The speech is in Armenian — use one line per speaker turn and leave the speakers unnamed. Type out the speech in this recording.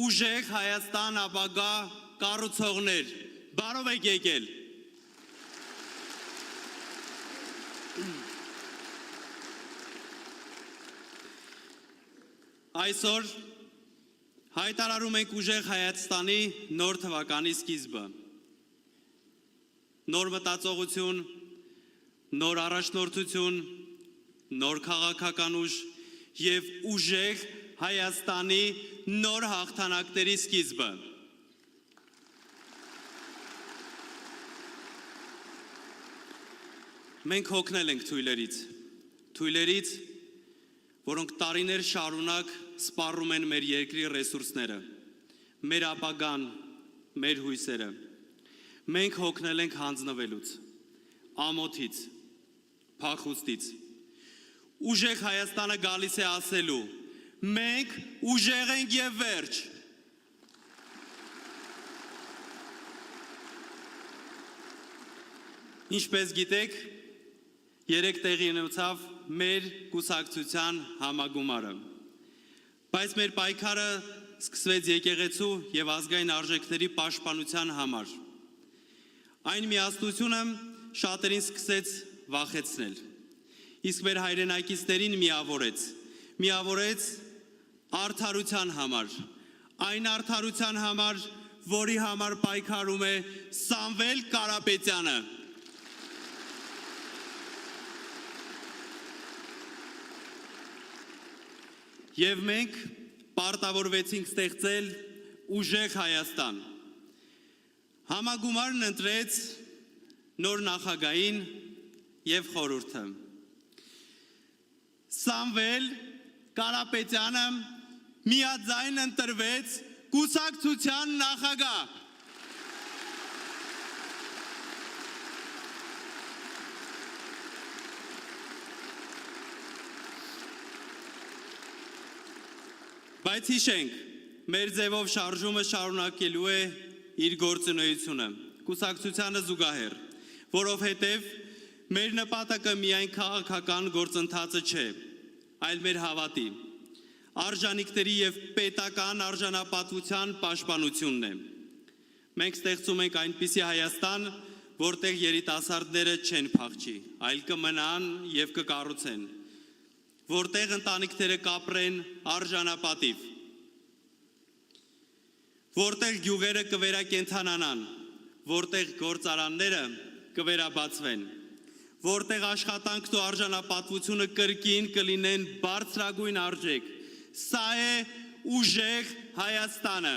ուժեղ Հայաստան ապագա կառուցողներ, բարով եք եկել։ Այսօր հայտարարում ենք ուժեղ Հայաստանի նոր թվականի սկիզբը։ Նոր մտածողություն, նոր առաջնորդություն, նոր քաղաքական ուժ և ուժեղ Հայաստանի նոր հաղթանակների սկիզբը։ Մենք հոգնել ենք թույլերից, որոնք տարիներ շարունակ սպառում են մեր երկրի ռեսուրսները, մեր ապագան, մեր հույսերը։ Մենք հոգնել ենք հանձնվելուց, ամոթից, փախուստից։ Ուժեղ Հայաստանը գալիս է ասելու. մենք ուժեղ ենք և վերջ։ Ինչպես գիտեք, երեկ տեղի ունեցավ մեր կուսակցության համագումարը, բայց մեր պայքարը սկսվեց եկեղեցու և ազգային արժեքների պաշտպանության համար։ Այն միասնությունը շատերին սկսեց վախեցնել, իսկ մեր հայրենակիցներին միավորեց արդարության համար, այն արդարության համար, որի համար պայքարում է Սամվել Կարապետյանը։ Եվ մենք պարտավորվեցինք ստեղծել ուժեղ Հայաստան։ Համագումարն ընտրեց նոր նախագահին և խորհուրդը։ Սամվել Կարապետյանը միաձայն ընտրվեց կուսակցության նախագահ։ Բայց հիշենք, մեր ձևով շարժումը շարունակելու է իր գործունեությունը, կուսակցությանը զուգահեռ, որովհետև մեր նպատակը միայն քաղաքական գործընթացը չէ, այլ մեր հավատի, արժանինքների և պետական արժանապատվության պաշտպանությունն է։ Մենք ստեղծում ենք այնպիսի Հայաստան, որտեղ երիտասարդները չեն փախչի, այլ կմնան և կկառուցեն, որտեղ ընտանիքները կապրեն արժանապատիվ, որտեղ գյուղերը կվերակենդանանան, որտեղ գործարանները կվերաբացվեն, որտեղ աշխատանքն ու արժանապատվությունը կրկին կլինեն բարձրագույն արժեք։ Սա է ուժեղ Հայաստանը։